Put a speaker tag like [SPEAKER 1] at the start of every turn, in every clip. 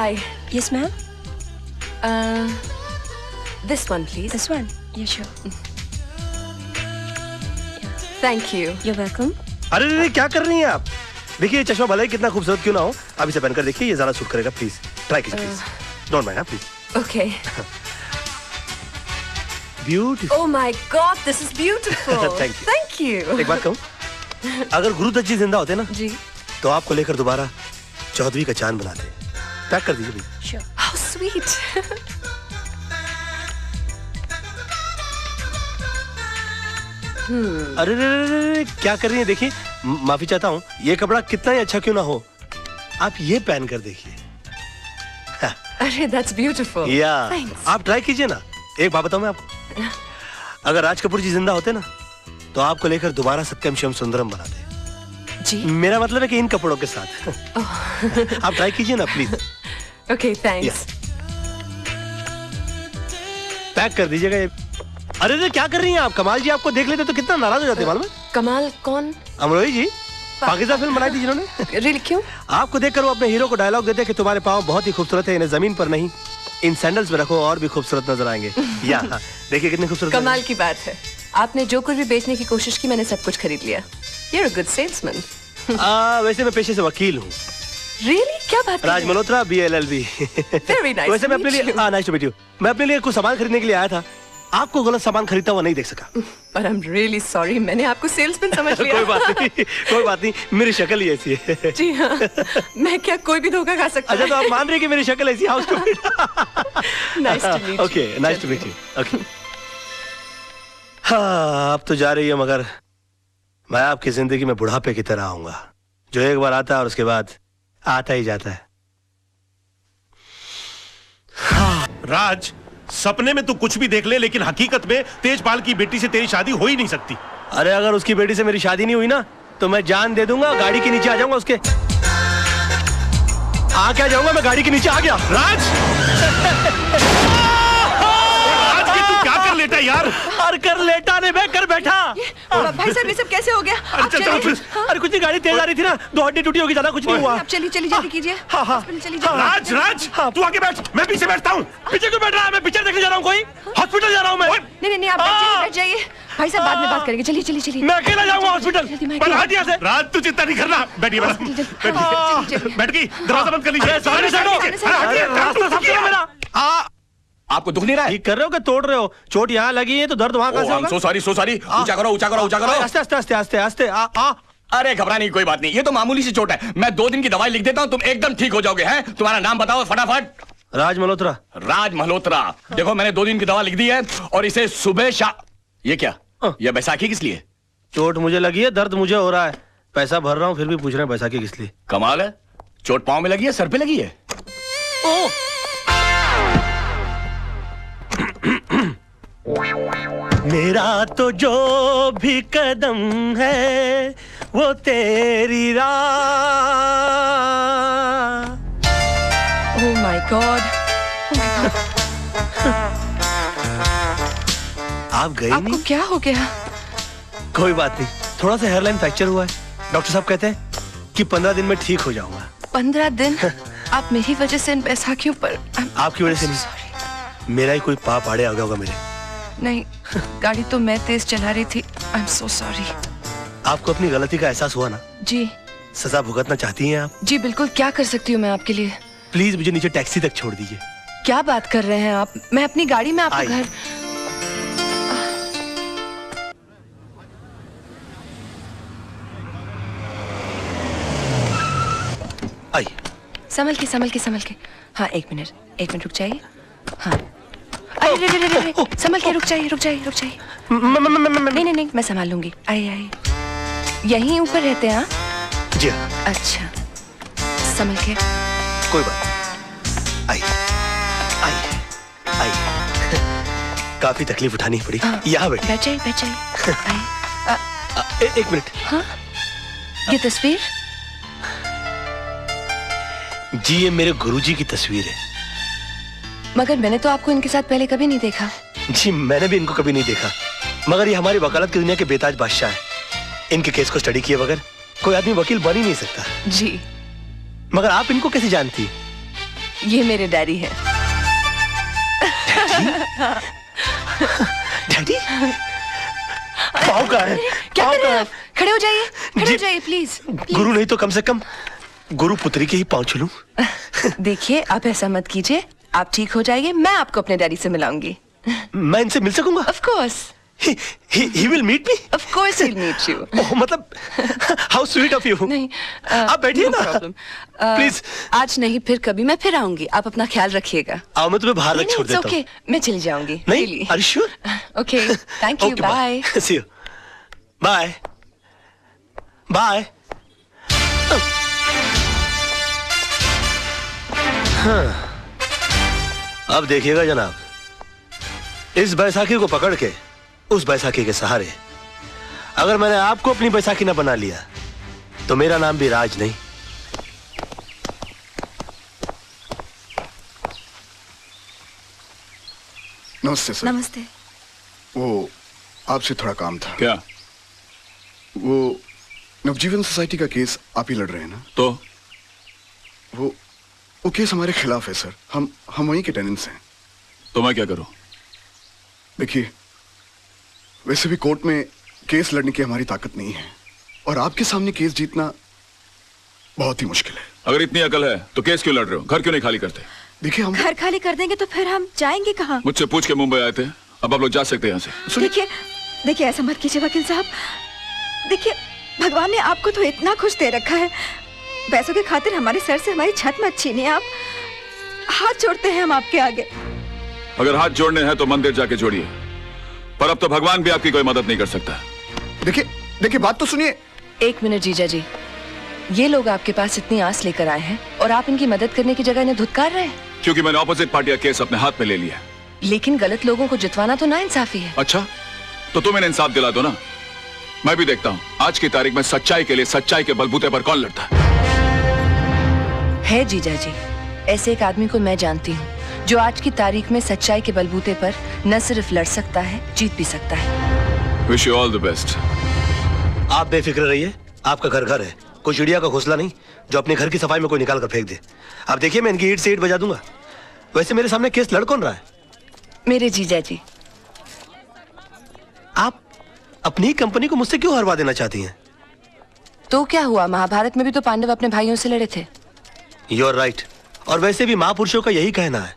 [SPEAKER 1] Hi.
[SPEAKER 2] Yes, ma'am.
[SPEAKER 1] This one, please.
[SPEAKER 2] This one. Yeah, sure.
[SPEAKER 1] Thank you.
[SPEAKER 2] You're welcome.
[SPEAKER 3] अरे क्या कर रही हैं आप? देखिए ये चश्मा भले ही कितना खूबसूरत क्यों ना हो, आप इसे पहनकर देखिए, ये ज्यादा सूट करेगा, प्लीज ट्राई कीजिए please. Don't mind, please.
[SPEAKER 1] Okay.
[SPEAKER 3] Beautiful.
[SPEAKER 1] Oh my God, this is beautiful.
[SPEAKER 3] Thank you.
[SPEAKER 1] Thank you.
[SPEAKER 3] एक बात कहूँ, अगर गुरुदत्त जी जिंदा होते ना,
[SPEAKER 1] जी.
[SPEAKER 3] तो आपको लेकर दोबारा चौधरी का चांद बनाते. पैक कर दीजिए प्लीज.
[SPEAKER 2] Sure.
[SPEAKER 1] How sweet.
[SPEAKER 3] अरे रे, क्या कर रही हैं? देखिए, माफी चाहता हूँ, ये कपड़ा कितना ही अच्छा क्यों ना हो, आप ये पहन कर देखिए.
[SPEAKER 1] अरे that's beautiful.
[SPEAKER 3] या
[SPEAKER 1] Thanks.
[SPEAKER 3] आप ट्राई कीजिए ना. एक बात बताऊं मैं आपको, अगर राज कपूर जी जिंदा होते ना, तो आपको लेकर दोबारा सत्यम शिवम सुंदरम बनाते.
[SPEAKER 1] जी.
[SPEAKER 3] मेरा मतलब है कि इन कपड़ों के साथ. आप ट्राई कीजिए ना प्लीज.
[SPEAKER 1] Okay, thanks.
[SPEAKER 3] पैक कर दीजिएगा ये. अरे रे क्या कर रही हैं आप? कमाल जी आपको देख लेते तो कितना नाराज हो जाते मालूम है?
[SPEAKER 1] कमाल कौन?
[SPEAKER 3] अमरोही जी, पाकिस्तान फिल्म बनाई थी जिन्होंने.
[SPEAKER 1] Really क्यों?
[SPEAKER 3] आपको देखकर वो अपने हीरो को डायलॉग देते कि तुम्हारे पाँव बहुत ही खूबसूरत है, इन्हें जमीन पर नहीं इन सैंडल्स में रखो और भी खूबसूरत नजर आएंगे. यहाँ देखिए कितने खूबसूरत.
[SPEAKER 1] कमाल की बात है. आपने जो कुछ भी बेचने की कोशिश की, मैंने सब कुछ खरीद लिया. You're a good salesman.
[SPEAKER 3] वैसे मैं पेशे से वकील हूँ.
[SPEAKER 1] Really? क्या बात?
[SPEAKER 3] राज मल्होत्रा, BLLB.
[SPEAKER 1] Very nice.
[SPEAKER 3] वैसे मैं अपने लिए नाइस टू मीट यू. मैं अपने लिए कुछ सामान खरीदने के लिए आया था. आपको गलत सामान खरीदता हुआ नहीं देख सका.
[SPEAKER 1] But I'm really sorry. मैंने आपको सेल्समैन समझ लिया.
[SPEAKER 3] कोई बात नहीं, कोई बात नहीं. मेरी शक्ल ही ऐसी है.
[SPEAKER 1] जी हाँ. मैं क्या कोई भी धोखा खा सकता?
[SPEAKER 3] अच्छा तो आप मान रही कि मेरी शक्ल ऐसी? How stupid.
[SPEAKER 1] Nice to meet you.
[SPEAKER 3] Okay, nice to meet you. Okay. हाँ, अब तो जा रही है, मगर मैं आपकी जिंदगी में बुढ़ापे की तरह आऊंगा, जो एक बार आता है और उसके बाद आता ही जाता है.
[SPEAKER 4] राज, सपने में तू कुछ भी देख ले, लेकिन हकीकत में तेजपाल की बेटी से तेरी शादी हो ही नहीं सकती.
[SPEAKER 3] अरे अगर उसकी बेटी से मेरी शादी नहीं हुई ना, तो मैं जान दे दूंगा, गाड़ी के नीचे आ जाऊंगा उसके. आ क्या जाऊंगा, मैं गाड़ी के नीचे आ गया.
[SPEAKER 4] राज, राज ये तू क्या कर लेटा यार?
[SPEAKER 3] हर कर लेटा ने मैं कर बैठा.
[SPEAKER 1] भाई साहब ये सब कैसे हो गया? आप
[SPEAKER 4] चल, चल,
[SPEAKER 1] चलिए.
[SPEAKER 4] चल.
[SPEAKER 3] अरे कुछ नहीं, गाड़ी तेज आ रही थी ना, दो हड्डी टूटी होगी, ज्यादा कुछ नहीं हुआ.
[SPEAKER 1] आप चलिए चलिए जल्दी कीजिए.
[SPEAKER 3] हाँ, हाँ.
[SPEAKER 1] हॉस्पिटल चलिए.
[SPEAKER 4] राज, राज, तू आगे बैठ, मैं पीछे बैठता हूँ.
[SPEAKER 3] पीछे क्यों बैठ रहा है? मैं पिक्चर देखने जा रहा हूँ, कोई हॉस्पिटल जा रहा हूँ मैं.
[SPEAKER 1] नहीं आप बैठ जाइए. भाई साहब बाद में बात करेंगे. चलिए चलिए चलिए.
[SPEAKER 3] मैं अकेला जाऊंगा हॉस्पिटल. पर हट यहाँ से.
[SPEAKER 4] राज तू चिंता नहीं करना. बैठिए बैठ गई. दरवाजा बंद कर लीजिए.
[SPEAKER 3] रास्ता साफ करो मेरा.
[SPEAKER 5] आपको दुख नहीं रहा है?
[SPEAKER 3] ठीक कर रहे हो कि तोड़ रहे हो? चोट यहाँ लगी है तो दर्द वहाँ कहाँ से होगा?
[SPEAKER 5] So sorry. ऊंचा करो.
[SPEAKER 3] आस्ते आस्ते आस्ते आस्ते आस्ते.
[SPEAKER 5] अरे घबराने की कोई बात नहीं, ये तो मामूली सी चोट है. मैं 2 दिन की दवाई लिख देता हूँ, तुम एकदम ठीक हो जाओगे. हैं? तुम्हारा नाम बताओ फटाफट.
[SPEAKER 3] राज मल्होत्रा.
[SPEAKER 5] राज मल्होत्रा. देखो मैंने 2 दिन की दवा लिख दी है और इसे सुबह ये क्या? ये बैसाखी किस लिए?
[SPEAKER 3] चोट मुझे लगी है, दर्द मुझे हो रहा है, पैसा भर रहा हूँ, फिर भी पूछ रहे हैं बैसाखी किस लिए.
[SPEAKER 5] कमाल है. चोट पाँव में लगी है, सर पे लगी है?
[SPEAKER 3] मेरा तो जो भी कदम है वो तेरी राह.
[SPEAKER 1] Oh my God.
[SPEAKER 3] आप गई
[SPEAKER 1] आपको
[SPEAKER 3] नहीं?
[SPEAKER 1] क्या हो गया?
[SPEAKER 3] कोई बात नहीं, थोड़ा सा हेयरलाइन फ्रैक्चर हुआ है. डॉक्टर साहब कहते हैं कि 15 दिन में ठीक हो जाऊंगा.
[SPEAKER 1] 15 दिन? आप मेरी वजह से इन बैसाखियों पर.
[SPEAKER 3] आपकी वजह से नहीं, मेरा ही कोई पाप आड़े आ गया होगा मेरे.
[SPEAKER 1] नहीं, गाड़ी तो मैं तेज चला रही थी. I am so sorry.
[SPEAKER 3] आपको अपनी गलती का एहसास हुआ ना?
[SPEAKER 1] जी.
[SPEAKER 3] सजा भुगतना चाहती हैं आप? जी
[SPEAKER 1] बिल्कुल. क्या कर सकती हूँ मैं आपके लिए?
[SPEAKER 3] प्लीज मुझे नीचे टैक्सी तक छोड़ दीजिए.
[SPEAKER 1] क्या बात कर रहे हैं आप? मैं अपनी गाड़ी में आपका घर.
[SPEAKER 3] आई.
[SPEAKER 1] संभल के. हाँ एक मिनट रुक जाइए. हाँ. अरे संभल के रुक जाइए. नहीं मैं संभाल लूंगी. आइए. यहीं ऊपर रहते हैं? हाँ
[SPEAKER 3] जी.
[SPEAKER 1] अच्छा संभल के.
[SPEAKER 3] कोई बात. आई. काफी तकलीफ उठानी पड़ी. यहाँ बैठ जाइए. एक मिनट.
[SPEAKER 1] हाँ ये तस्वीर?
[SPEAKER 3] जी ये मेरे गुरुजी की तस्वीर है.
[SPEAKER 1] मगर मैंने तो आपको इनके साथ पहले कभी नहीं देखा.
[SPEAKER 3] जी मैंने भी इनको कभी नहीं देखा, मगर ये हमारी वकालत की दुनिया के बेताज बादशाह हैं. इनके केस को स्टडी किए बगैर कोई आदमी वकील बन ही नहीं सकता.
[SPEAKER 1] जी.
[SPEAKER 3] मगर आप इनको कैसे जानती?
[SPEAKER 1] ये मेरे डैडी है।
[SPEAKER 3] डैडी? पाँव कहाँ है?
[SPEAKER 1] क्या
[SPEAKER 3] पाँव
[SPEAKER 1] कर रहे
[SPEAKER 3] कहाँ
[SPEAKER 1] हैं
[SPEAKER 3] है?
[SPEAKER 1] आप? खड़े हो जाइए, खड़े हो
[SPEAKER 3] जी-
[SPEAKER 1] जाइए प्लीज।
[SPEAKER 3] गुरु नहीं तो कम से कम गुरु पुत्री के ही पाँव छूलूं।
[SPEAKER 1] देखिए आप ऐसा मत कीजिए, आप ठीक हो जाइए, मैं आपको अपने डैडी से मिलाऊंगी।
[SPEAKER 3] मैं इनसे मिल सकूंगा?
[SPEAKER 1] Of course,
[SPEAKER 3] He will meet me?
[SPEAKER 1] Of course he will meet you.
[SPEAKER 3] Oh, मतलब हाउ स्वीट ऑफ यू।
[SPEAKER 1] नहीं,
[SPEAKER 3] आप बैठिए
[SPEAKER 1] no
[SPEAKER 3] ना।
[SPEAKER 1] problem.
[SPEAKER 3] Please.
[SPEAKER 1] आज नहीं, फिर कभी मैं फिर आऊंगी, आप अपना ख्याल रखिएगा।
[SPEAKER 3] आओ, मैं तुम्हें बाहर रख छोड़ देता हूँ।
[SPEAKER 1] ओके, मैं चली जाऊंगी।
[SPEAKER 3] नहीं, are you sure?
[SPEAKER 1] Okay, thank you,
[SPEAKER 3] Okay,
[SPEAKER 1] bye.
[SPEAKER 3] See you. Bye. Bye. हाँ। अब देखिएगा जनाब, इस बैसाखी को पकड़ के उस बैसाखी के सहारे अगर मैंने आपको अपनी बैसाखी न बना लिया तो मेरा नाम भी राज नहीं।
[SPEAKER 2] नमस्ते सर।
[SPEAKER 6] नमस्ते।
[SPEAKER 2] वो आपसे थोड़ा काम था।
[SPEAKER 5] क्या?
[SPEAKER 2] वो नवजीवन सोसाइटी का केस आप ही लड़ रहे हैं ना?
[SPEAKER 5] तो
[SPEAKER 2] वो केस हमारे खिलाफ है सर। हम वहीं के टेनेंट्स हैं।
[SPEAKER 5] तो मैं क्या करूं?
[SPEAKER 2] देखिए, वैसे भी कोर्ट में केस लड़ने की हमारी ताकत नहीं है और आपके सामने केस जीतना बहुत ही मुश्किल है।
[SPEAKER 5] अगर इतनी अकल है तो केस क्यों लड़ रहे हो? घर क्यों नहीं खाली करते?
[SPEAKER 2] देखिए, हम
[SPEAKER 6] घर खाली कर देंगे तो फिर हम जाएंगे कहाँ?
[SPEAKER 5] मुझसे पूछ के मुंबई आए थे, अब आप लोग जा सकते हैं यहाँ से।
[SPEAKER 6] देखिए ऐसा मत कीजिए वकील साहब। देखिए, भगवान ने आपको तो इतना खुश दे रखा है, पैसों के खातिर हमारे सर से हमारी छत मत छीनिए। आप, हाथ जोड़ते हैं हम आपके आगे।
[SPEAKER 5] अगर हाथ जोड़ने हैं तो मंदिर जाके जोड़िए, पर अब तो भगवान भी आपकी कोई मदद नहीं कर सकता।
[SPEAKER 2] देखिए बात तो सुनिए।
[SPEAKER 1] एक मिनट जीजा जी, ये लोग आपके पास इतनी आस लेकर आए हैं और आप इनकी मदद करने की जगह इन्हें धुतकार रहे हैं।
[SPEAKER 5] क्योंकि मैंने ऑपोजिट पार्टी का केस अपने हाथ में ले लिया।
[SPEAKER 1] लेकिन गलत लोगों को जितवाना तो नाइंसाफी है।
[SPEAKER 5] अच्छा, तो तुम इन्हें इंसाफ दिला दो ना। मैं भी देखता हूँ आज की तारीख में सच्चाई के लिए सच्चाई के बलबूते पर कौन लड़ता
[SPEAKER 1] है। जीजा जी, ऐसे एक आदमी को मैं जानती हूँ जो आज की तारीख में सच्चाई के बलबूते पर न सिर्फ लड़ सकता है, जीत भी सकता है।
[SPEAKER 5] Wish you all the best.
[SPEAKER 3] आप बेफिक्र रहिए, आपका घर घर है, कोई चिड़िया का घोंसला नहीं जो अपने घर की सफाई में कोई निकाल कर फेंक दे। अब देखिए, मैं इनकी ईंट से ईंट बजा दूंगा। वैसे मेरे सामने केस लड़ कौन रहा है?
[SPEAKER 1] मेरे जीजा जी।
[SPEAKER 3] आप अपनी ही कंपनी को मुझसे क्यों हरवा देना चाहती हैं?
[SPEAKER 1] तो क्या हुआ, महाभारत में भी तो पांडव अपने भाइयों से लड़े थे।
[SPEAKER 3] You are right. और वैसे भी महापुरुषों का यही कहना है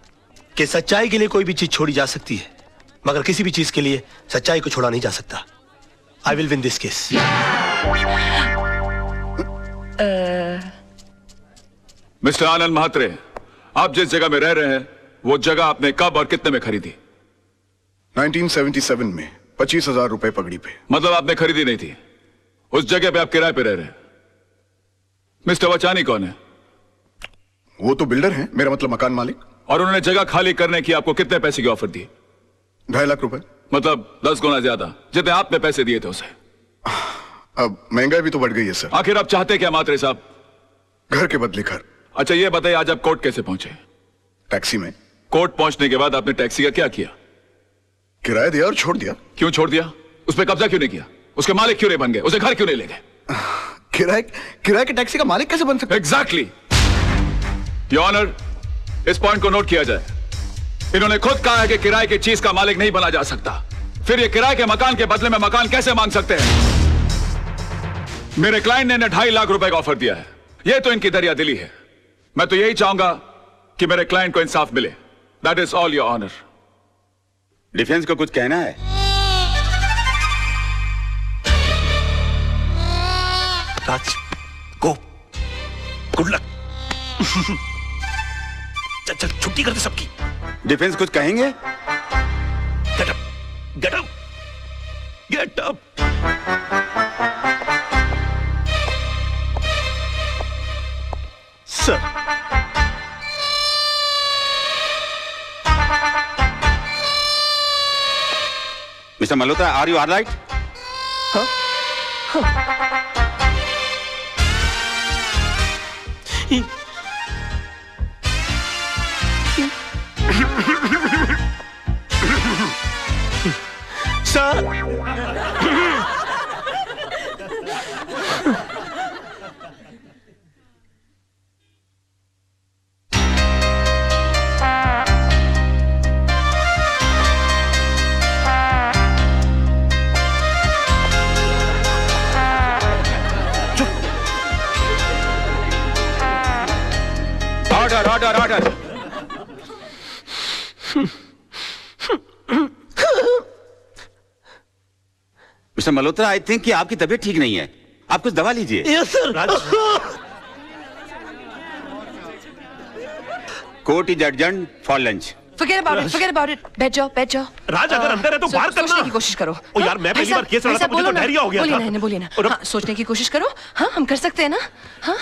[SPEAKER 3] कि सच्चाई के लिए कोई भी चीज छोड़ी जा सकती है, मगर किसी भी चीज के लिए सच्चाई को छोड़ा नहीं जा सकता। I will win this case.
[SPEAKER 5] Mister Anand Mhatre, आप जिस जगह में रह रहे हैं वो जगह आपने कब और कितने में खरीदी?
[SPEAKER 2] 1977 में 25,000 रुपए पगड़ी पे।
[SPEAKER 5] मतलब आपने खरीदी नहीं थी, उस जगह पे आप किराए पे रह रहे हैं। मिस्टर वचानी कौन है?
[SPEAKER 2] वो तो बिल्डर हैं, मेरा मतलब मकान मालिक।
[SPEAKER 5] और उन्होंने जगह खाली करने की आपको कितने पैसे की ऑफर दी?
[SPEAKER 2] 2.5 लाख रुपए।
[SPEAKER 5] मतलब 10 गुना ज्यादा जितने आपने पैसे दिए थे उसे।
[SPEAKER 2] अब महंगाई भी तो बढ़ गई है सर।
[SPEAKER 5] आखिर आप चाहते क्या महात्रे साहब?
[SPEAKER 2] घर के बदले घर।
[SPEAKER 5] अच्छा ये बताइए, आज आप कोर्ट कैसे पहुंचे?
[SPEAKER 2] टैक्सी में।
[SPEAKER 5] कोर्ट पहुंचने के बाद आपने टैक्सी का क्या किया?
[SPEAKER 2] किराया दिया और छोड़ दिया।
[SPEAKER 5] क्यों छोड़ दिया? उस पर कब्जा क्यों नहीं किया? उसके मालिक क्यों नहीं बन गए? उसे घर क्यों नहीं ले गए?
[SPEAKER 2] किराए के टैक्सी का मालिक कैसे बन सकता?
[SPEAKER 5] एग्जैक्टली। योर ऑनर, इस पॉइंट को नोट किया जाए। इन्होंने खुद कहा है कि किराए की चीज का मालिक नहीं बना जा सकता, फिर ये किराए के मकान के बदले में मकान कैसे मांग सकते हैं? मेरे क्लाइंट ने इन्हें 2.5 लाख रुपए का ऑफर दिया है। ये तो इनकी दरिया दिली है। मैं तो यही चाहूंगा कि मेरे क्लाइंट को इंसाफ मिले। That is all your honour.
[SPEAKER 7] Defence को कुछ कहना है?
[SPEAKER 3] Raj, go, good luck. चल चल, छुट्टी कर दे सबकी।
[SPEAKER 7] डिफेंस कुछ कहेंगे?
[SPEAKER 3] Get up, get up, get up. Sir,
[SPEAKER 7] mister Malhotra, are you alright?
[SPEAKER 3] Sir,
[SPEAKER 7] mister Malhotra, I think कि आपकी तबीयत ठीक नहीं है, आप कुछ दवा लीजिए।
[SPEAKER 3] Yes sir.
[SPEAKER 7] Court is adjourned for lunch.
[SPEAKER 1] Forget about it. बैठ जाओ।
[SPEAKER 4] राज, अगर अंदर है तो बाहर करना।
[SPEAKER 1] सोचने की कोशिश करो।
[SPEAKER 4] ओ यार, मैं पहली बार केस लड़ा था, मुझे तो डायरिया हो गया था।
[SPEAKER 1] बोलिए ना। हाँ, सोचने की कोशिश करो। हाँ, हम कर सकते हैं ना। हाँ,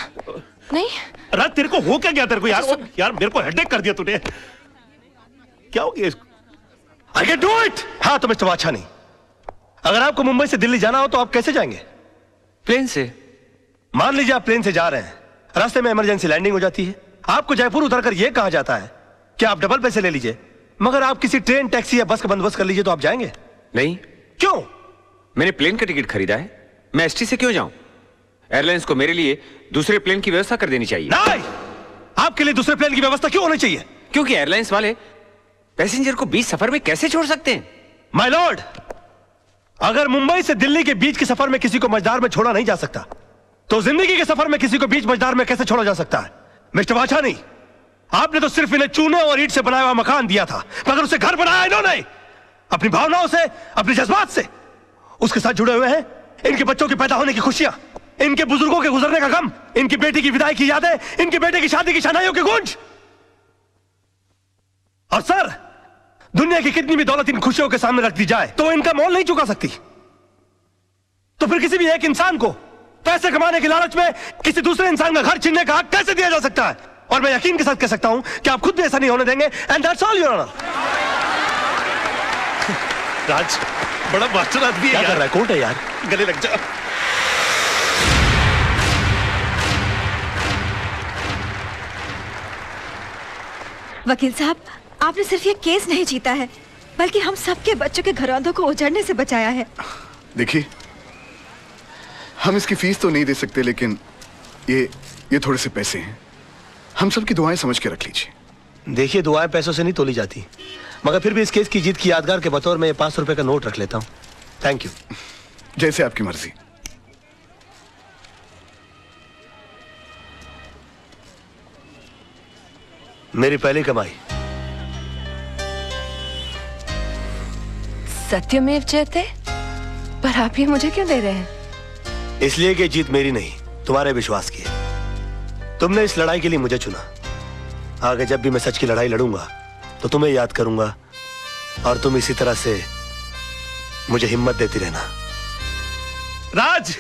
[SPEAKER 1] नहीं।
[SPEAKER 4] राज, तेरे को हो क्या गया तेरे को यार? यार मेरे को हेडेक कर दिया तूने। क्या हो गया इसको?
[SPEAKER 3] I can do it! हाँ तो मिस्टर वाछानी, अगर आपको मुंबई से दिल्ली जाना हो तो आप कैसे जाएंगे?
[SPEAKER 8] प्लेन से।
[SPEAKER 3] मान लीजिए आप प्लेन से जा रहे हैं, रास्ते में इमरजेंसी लैंडिंग हो जाती है, आपको जयपुर उतरकर यह कहा जाता है कि आप डबल पैसे ले लीजिए, मगर आप किसी ट्रेन, टैक्सी या बस का बंदोबस्त कर लीजिए, तो आप जाएंगे?
[SPEAKER 8] नहीं।
[SPEAKER 3] क्यों?
[SPEAKER 8] मैंने प्लेन का टिकट खरीदा है, मैं एसटी से क्यों जाऊं? एयरलाइंस को मेरे लिए दूसरे प्लेन की व्यवस्था कर देनी चाहिए।
[SPEAKER 3] नहीं, आपके लिए दूसरे प्लेन की व्यवस्था क्यों होनी चाहिए?
[SPEAKER 8] क्योंकि एयरलाइंस वाले पैसेंजर को बीच सफर में कैसे छोड़ सकते हैं?
[SPEAKER 3] माय लॉर्ड, अगर मुंबई से दिल्ली के बीच के सफर में किसी को मझदार में छोड़ा नहीं जा सकता, तो जिंदगी के सफर में किसी को बीच मझदार में कैसे छोड़ा जा सकता है? मिस्टर वाछानी, आपने तो सिर्फ इन्हें चूने और ईंट से बनाया हुआ मकान दिया था, मगर उसे घर बनाया इन्होंने अपनी भावनाओं से, अपने जज्बात से। उसके साथ जुड़े हुए हैं इनके बच्चों के पैदा होने की खुशियां, इनके बुजुर्गों के गुजरने का गम, इनकी बेटी की विदाई की यादें, इनके बेटे की शादी की शनाइयों की गूंज। और सर, दुनिया की कितनी भी दौलत इन खुशियों के सामने रख दी जाए तो इनका मोल नहीं चुका सकती। तो फिर किसी भी एक इंसान को पैसे कमाने के लालच में किसी दूसरे इंसान का घर छीनने का हक कैसे दिया जा सकता है? और मैं यकीन के साथ कह सकता हूं कि आप खुद भी ऐसा नहीं होने देंगे। And that's all your honour.
[SPEAKER 4] Raj, बड़ा मास्टर आदमी है
[SPEAKER 3] क्या
[SPEAKER 4] यार।
[SPEAKER 3] कर रहा है? कोर्ट है यार,
[SPEAKER 4] गले लग जा।
[SPEAKER 6] वकील साहब, आपने सिर्फ ये केस नहीं जीता है, बल्कि हम सबके बच्चों के घरौंदों को उजड़ने से बचाया है।
[SPEAKER 2] देखिए, हम इसकी फीस तो नहीं दे सकते, लेकिन ये थोड़े से पैसे हैं, हम सबकी दुआएं समझ के रख लीजिए।
[SPEAKER 3] देखिए, दुआएं पैसों से नहीं तोली जाती, मगर फिर भी इस केस की जीत की यादगार के बतौर में 500 रुपए का नोट रख लेता हूं। Thank you.
[SPEAKER 2] जैसे आपकी मर्जी।
[SPEAKER 3] मेरी पहली कमाई।
[SPEAKER 1] सत्यमेव जयते, पर आप ये मुझे क्यों दे रहे हैं?
[SPEAKER 3] इसलिए कि जीत मेरी नहीं, तुम्हारे विश्वास की है। तुमने इस लड़ाई के लिए मुझे चुना। आगे जब भी मैं सच की लड़ाई लड़ूंगा तो तुम्हें याद करूंगा, और तुम इसी तरह से मुझे हिम्मत देती रहना।
[SPEAKER 4] राज,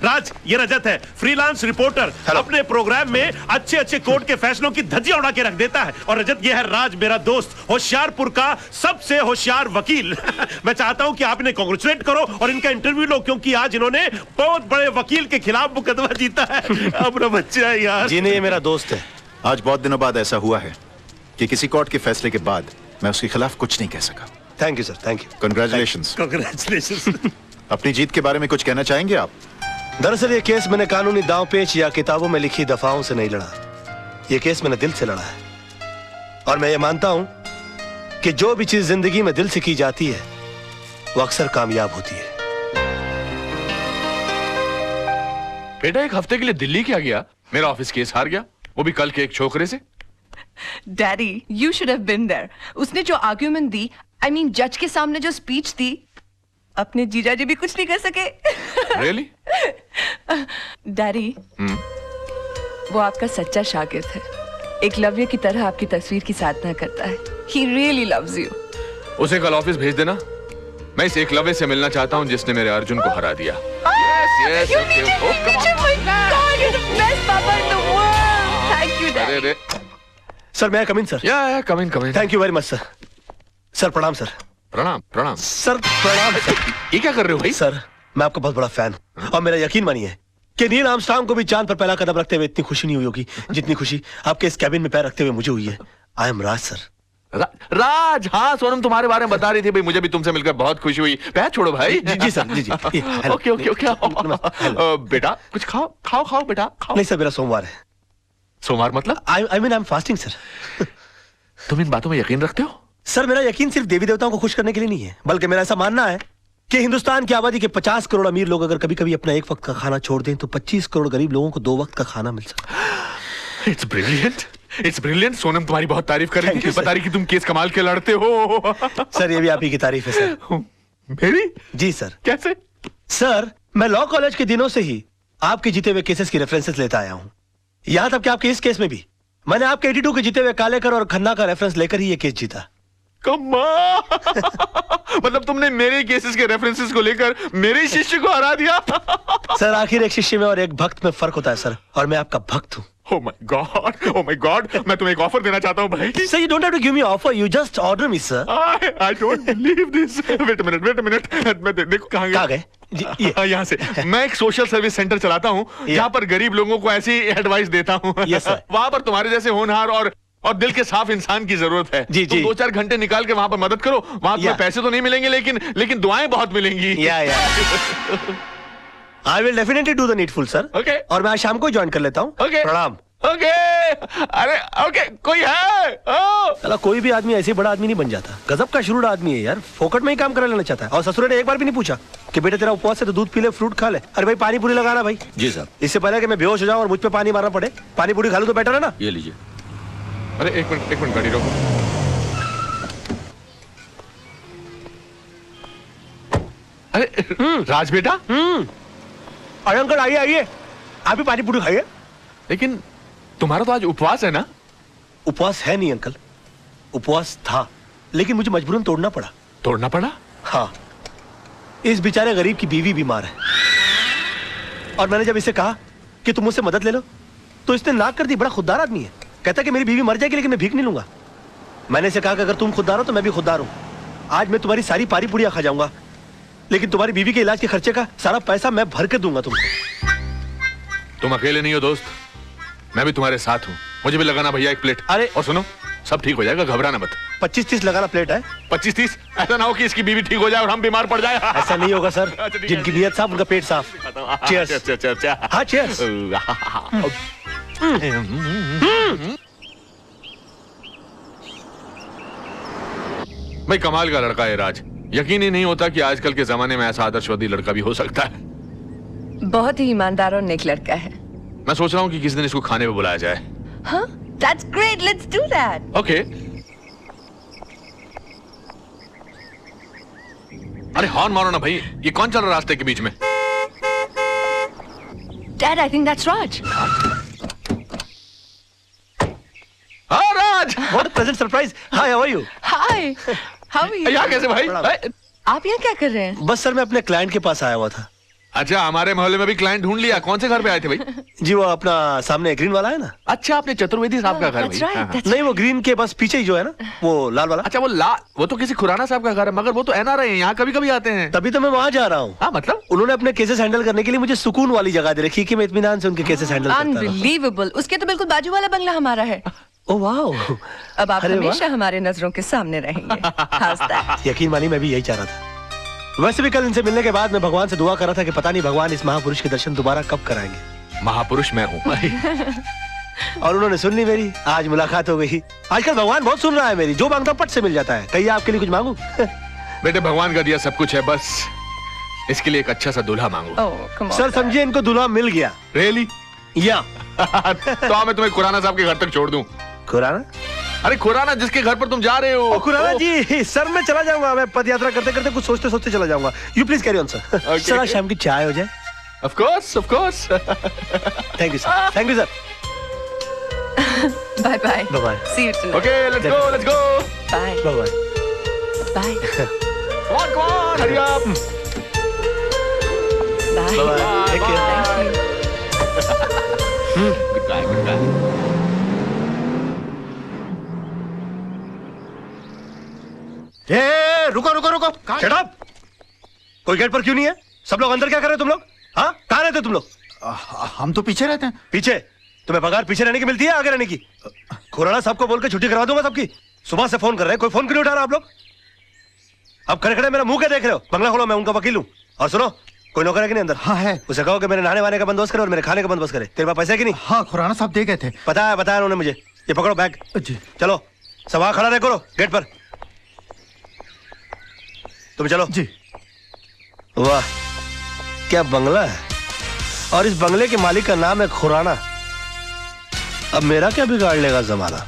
[SPEAKER 4] राज, ये रजत है, फ्रीलांस रिपोर्टर। अपने प्रोग्राम में अच्छे अच्छे कोर्ट के फैसलों की धज्जियां उड़ा के रख देता है। और रजत, ये है राज, मेरा दोस्त, होशियारपुर का सबसे होशियार वकील। मैं चाहता हूं कि आप इन्हें कांग्रेचुलेट करो और इनका इंटरव्यू लो, क्योंकि आज इन्होंने बहुत बड़े वकील के खिलाफ मुकदमा जीता है। अपना बच्चा है यार।
[SPEAKER 3] जी नहीं, ये मेरा दोस्त है।
[SPEAKER 9] आज बहुत दिनों बाद ऐसा हुआ है कि किसी कोर्ट के फैसले के बाद मैं उसके खिलाफ कुछ नहीं कह सका।
[SPEAKER 3] Thank you sir, thank you.
[SPEAKER 9] Congratulations.
[SPEAKER 4] Congratulation.
[SPEAKER 9] अपनी जीत के बारे में कुछ कहना चाहेंगे आप?
[SPEAKER 3] दरअसल ये केस मैंने कानूनी दांव पेच या किताबों में लिखी दफाओं से नहीं लड़ा, ये केस मैंने दिल से लड़ा है। और मैं ये मानता हूं कि जो भी चीज जिंदगी में दिल से की जाती है वो अक्सर कामयाब होती है।
[SPEAKER 5] बेटा, एक हफ्ते के लिए दिल्ली क्या गया? मेरा ऑफिस केस हार गया, वो भी कल के एक छोकरे से।
[SPEAKER 1] Daddy, you should have been there. उसने जो आर्ग्यूमेंट दी, आई मीन जज के सामने जो स्पीच दी, अपने जीजा जी भी कुछ नहीं कर सके।
[SPEAKER 5] Really?
[SPEAKER 1] डैडी, वो आपका सच्चा शागिर्द है, एकलव्य की तरह आपकी तस्वीर की साधना करता है। He really loves you.
[SPEAKER 5] उसे कल ऑफिस भेज देना। मैं इस एकलव्य से मिलना चाहता हूँ जिसने मेरे अर्जुन को हरा दिया। Yes,
[SPEAKER 1] You
[SPEAKER 5] okay,
[SPEAKER 1] need him,
[SPEAKER 5] oh,
[SPEAKER 1] you
[SPEAKER 5] come
[SPEAKER 1] need him, my God, you're the best papa in the world. Thank you, Dad.
[SPEAKER 5] अरे
[SPEAKER 3] सर, मैं कम इन सर?
[SPEAKER 5] या come in.
[SPEAKER 3] Thank you very much sir. Sir प्रणाम sir.
[SPEAKER 5] प्रणाम प्रणाम।
[SPEAKER 3] Sir प्रणाम sir.
[SPEAKER 5] ये क्या कर रहे हो भाई?
[SPEAKER 3] सर, मैं आपका बहुत बड़ा फैन हूं, और मेरा यकीन मानिए कि नील आर्मस्ट्रांग को भी चांद पर पहला कदम रखते हुए इतनी खुशी नहीं हुई होगी जितनी खुशी आपके इस कैबिन में पैर रखते हुए मुझे हुई है। I am Raj sir.
[SPEAKER 5] राज, हाँ सोनम तुम्हारे बारे में बता रही थी भाई, मुझे भी तुमसे मिलकर बहुत खुशी हुई। पैर छोड़ो भाई।
[SPEAKER 3] जी सर, जी।
[SPEAKER 5] Okay okay okay. बेटा कुछ खाओ खाओ खाओ बेटा खाओ।
[SPEAKER 3] नहीं सर, मेरा सोमवार है।
[SPEAKER 5] सोमवार मतलब?
[SPEAKER 3] I mean I am fasting sir.
[SPEAKER 5] तुम इन बातों में यकीन रखते हो?
[SPEAKER 3] सर, मेरा यकीन सिर्फ देवी देवताओं को खुश करने के लिए नहीं है, बल्कि मेरा ऐसा मानना है कि हिंदुस्तान की आबादी के 50 करोड़ अमीर लोग अगर कभी कभी अपना एक वक्त का खाना छोड़ दें तो 25 करोड़ गरीब लोगों को 2 वक्त का खाना मिल सकता है।
[SPEAKER 5] It's brilliant.
[SPEAKER 10] It's brilliant. Sonam तुम्हारी बहुत तारीफ कर रही
[SPEAKER 3] Thank
[SPEAKER 10] थी,
[SPEAKER 3] you, sir.
[SPEAKER 10] बता रही कि तुम केस कमाल के लड़ते हो।
[SPEAKER 3] सर ये भी आप ही की तारीफ है सर।
[SPEAKER 10] मेरी?
[SPEAKER 3] जी सर।
[SPEAKER 10] कैसे?
[SPEAKER 3] सर मैं लॉ कॉलेज के दिनों से ही आपके जीते हुए केसेस की रेफरेंसेस लेता आया हूं। यहां तक कि आपके इस केस में भी मैंने आपके 82 के जीते हुए कालेकर और खन्ना का रेफरेंस लेकर ही ये केस जीता।
[SPEAKER 10] मतलब तुमने मेरे केसेस के रेफरेंसेस को लेकर मेरे शिष्य को हरा दिया।
[SPEAKER 3] सर आखिर एक शिष्य में और एक भक्त में फर्क होता है सर, और मैं आपका भक्त हूं।
[SPEAKER 10] Oh my God, oh my God, मैं तुम्हें एक ऑफर देना चाहता हूँ भाई।
[SPEAKER 3] Sir, you don't have to give me offer, you just order me, sir.
[SPEAKER 10] I don't believe this. Wait a minute. मैं देखो कहाँ
[SPEAKER 3] गए?
[SPEAKER 10] यहाँ से। मैं एक सोशल सर्विस सेंटर चलाता हूँ जहाँ पर गरीब लोगों को ऐसी एडवाइस देता हूँ।
[SPEAKER 3] Yes, sir.
[SPEAKER 10] वहाँ पर तुम्हारे जैसे होनहार और दिल के साफ इंसान की जरूरत है।
[SPEAKER 3] जी,
[SPEAKER 10] तुम
[SPEAKER 3] जी।
[SPEAKER 10] 2-4 घंटे निकाल के वहाँ पर मदद करो। वहाँ तुम्हें पैसे तो नहीं मिलेंगे लेकिन दुआएं बहुत मिलेंगी।
[SPEAKER 3] I will definitely do the needful, sir.
[SPEAKER 10] Okay.
[SPEAKER 3] और मैं आज शाम को ज्वाइन कर लेता हूँ।
[SPEAKER 10] Okay.
[SPEAKER 3] प्रणाम।
[SPEAKER 10] ओके। अरे ओके, कोई है?
[SPEAKER 3] चला कोई भी आदमी ऐसे बड़ा आदमी नहीं बन जाता। गजब का शुरू आदमी है यार, फोकट में ही काम करा लेना चाहता है। और ससुर ने एक बार भी नहीं पूछा कि बेटे तेरा उपवास है तो दूध पी ले, फ्रूट खा ले। अरे भाई पानी पूरी लगाना भाई।
[SPEAKER 7] जी साहब।
[SPEAKER 3] इससे पहले कि मैं बेहोश हो जाऊं और मुझ पे पानी मारना पड़े, पानी पूरी खा लूं तो बेटर है ना।
[SPEAKER 7] ये लीजिए।
[SPEAKER 10] अरे एक मिनट गाड़ी रोको। अरे राज बेटा।
[SPEAKER 3] अरे अंकल आइए, आप भी पानी पूरी खाइए।
[SPEAKER 10] लेकिन तुम्हारा तो आज उपवास है ना?
[SPEAKER 3] उपवास है नहीं अंकल, उपवास था, लेकिन मुझे मजबूरन तोड़ना पड़ा।
[SPEAKER 10] तोड़ना पड़ा?
[SPEAKER 3] हाँ, इस बेचारे गरीब की बीवी बीमार है और मैंने जब इसे कहा कि तुम मुझसे मदद ले लो तो इसने नाक कर दी। बड़ा खुददार आदमी है, कहता कि मेरी बीवी मर जाएगी लेकिन मैं भीख नहीं लूंगा। मैंने इसे कहा कि अगर तुम खुददार हो तो मैं भी खुददार हूं। आज मैं तुम्हारी सारी पारी पुड़िया खा जाऊंगा, लेकिन तुम्हारी बीवी के इलाज के खर्चे का सारा पैसा मैं भर के दूंगा तुमको।
[SPEAKER 10] तुम अकेले नहीं हो दोस्त, मैं भी तुम्हारे साथ हूँ। मुझे भी लगाना भैया एक प्लेट।
[SPEAKER 3] अरे
[SPEAKER 10] और सुनो, सब ठीक हो जाएगा, घबराना मत।
[SPEAKER 3] 25-30 लगाना प्लेट है।
[SPEAKER 10] 25-30? ऐसा ना हो कि इसकी बीवी ठीक हो जाए और हम बीमार पड़ जाए।
[SPEAKER 3] ऐसा नहीं होगा सर, जिनकी नीयत साफ उनका पेट साफ। चीयर्स।
[SPEAKER 10] अच्छा।
[SPEAKER 3] हाँ चीयर्स।
[SPEAKER 10] भाई कमाल का लड़का है राज। यकीन ही नहीं होता कि आजकल के जमाने में ऐसा आदर्शवादी लड़का भी हो सकता है।
[SPEAKER 1] बहुत ही ईमानदार और नेक लड़का है।
[SPEAKER 10] मैं सोच रहा हूँ कि किस दिन इसको खाने पे बुलाया जाए।
[SPEAKER 1] हाँ, that's great, let's do that.
[SPEAKER 10] Okay. अरे हॉर्न मारो ना भाई, ये कौन चल रहा है रास्ते के बीच में?
[SPEAKER 1] Dad, I think that's Raj.
[SPEAKER 10] हाँ राज।
[SPEAKER 3] What a pleasant surprise. Hi, how are you?
[SPEAKER 1] Hi, how are you?
[SPEAKER 10] यहाँ कैसे भाई?
[SPEAKER 1] आप यहाँ क्या कर रहे हैं?
[SPEAKER 3] बस सर मैं अपने क्लाइंट के पास आया हुआ था।
[SPEAKER 10] अच्छा, हमारे मोहल्ले में भी क्लाइंट ढूंढ लिया। कौन से घर पे आए थे भाई?
[SPEAKER 3] जी वो अपना सामने ग्रीन वाला है ना।
[SPEAKER 10] अच्छा, आपने चतुर्वेदी साहब का घर
[SPEAKER 1] That's right, that's
[SPEAKER 3] नहीं वो ग्रीन के बस पीछे ही जो है ना, वो लाल वाला।
[SPEAKER 10] अच्छा वो तो किसी खुराना साहब का घर है, मगर वो तो एनआरआई है, यहाँ कभी कभी आते हैं।
[SPEAKER 3] तभी तो मैं वहाँ जा रहा हूँ।
[SPEAKER 10] हाँ मतलब?
[SPEAKER 3] उन्होंने अपने केसेस हैंडल करने के लिए मुझे सुकून वाली जगह दे रखी कि मैं इत्मीनान से उनके केसेस हैंडल करता रहूं।
[SPEAKER 1] Unbelievable. उसके तो बिल्कुल बाजू वाला बंगला हमारा है।
[SPEAKER 3] Oh wow.
[SPEAKER 1] अब आप
[SPEAKER 3] अरे वाह।
[SPEAKER 1] हमेशा हमारे नजरों के सामने रहेंगे। How's that?
[SPEAKER 3] यकीन मानिए मैं भी यही चाह रहा था। वैसे भी कल इनसे मिलने के बाद मैं भगवान से दुआ कर रहा था कि पता नहीं भगवान इस महापुरुष के दर्शन दोबारा कब कराएंगे।
[SPEAKER 10] महापुरुष मैं हूँ।
[SPEAKER 3] और उन्होंने सुन ली मेरी, आज मुलाकात हो गई। आजकल भगवान बहुत सुन रहा है मेरी, जो मांगता पट से मिल जाता है। कहिए आपके लिए कुछ मांगू?
[SPEAKER 10] बेटे भगवान का दिया सब कुछ है, बस इसके लिए एक अच्छा सा दूल्हा मांगो।
[SPEAKER 1] Oh, come on.
[SPEAKER 3] सर समझिए इनको दूल्हा मिल गया।
[SPEAKER 10] रियली?
[SPEAKER 3] या
[SPEAKER 10] तो मैं तुम्हें खुराना साहब के घर तक छोड़ दूं।
[SPEAKER 3] खुराना?
[SPEAKER 10] अरे खुराना जिसके घर पर तुम जा रहे हो।
[SPEAKER 3] खुराना जी, सर मैं चला जाऊंगा। मैं पद यात्रा करते करते कुछ सोचते सोचते चला जाऊंगा। You please carry on sir. Sir आज शाम की चाय हो जाए।
[SPEAKER 10] Of course.
[SPEAKER 3] Thank you sir, thank you sir.
[SPEAKER 1] Bye bye.
[SPEAKER 3] Bye bye.
[SPEAKER 1] See you tonight.
[SPEAKER 10] Okay let's go.
[SPEAKER 1] Bye.
[SPEAKER 3] Bye bye.
[SPEAKER 1] Bye.
[SPEAKER 10] Come on, hurry up.
[SPEAKER 1] Bye.
[SPEAKER 3] Bye bye. Take care.
[SPEAKER 1] Thank you.
[SPEAKER 10] Good guy.
[SPEAKER 3] रुको। Shut up! कोई gate पर क्यों नहीं है? सब लोग अंदर क्या कर रहे हो तुम लोग? हाँ, कहाँ रहते हो तुम लोग?
[SPEAKER 9] हम तो पीछे रहते हैं।
[SPEAKER 3] पीछे? तुम्हें पगार पीछे रहने की मिलती है आगे रहने की? खुराना साहब को बोल के छुट्टी करवा दूंगा सबकी। सुबह से फोन कर रहे हैं, कोई फोन क्यों नहीं उठा रहा आप लोग? अब खड़े खड़े मेरा मुंह क्या देख रहे हो? बंगला खोलो, मैं उनका वकील हूँ। और सुनो, कोई नौकर है कि नहीं अंदर?
[SPEAKER 9] हाँ है।
[SPEAKER 3] उसे कहो कि मेरे नहाने वाने का बंदोबस्त करे और मेरे खाने का बंदोबस्त करे। तेरे पास पैसे है कि नहीं?
[SPEAKER 9] हाँ, खुराना साहब दे गए थे।
[SPEAKER 3] बताया उन्होंने मुझे। ये पकड़ो बैग।
[SPEAKER 9] जी।
[SPEAKER 3] चलो सब वहां खड़ा रहे करो गेट पर। तुम चलो।
[SPEAKER 9] जी।
[SPEAKER 3] वाह क्या बंगला है, और इस बंगले के मालिक का नाम है खुराना। अब मेरा क्या बिगाड़ लेगा जमाना?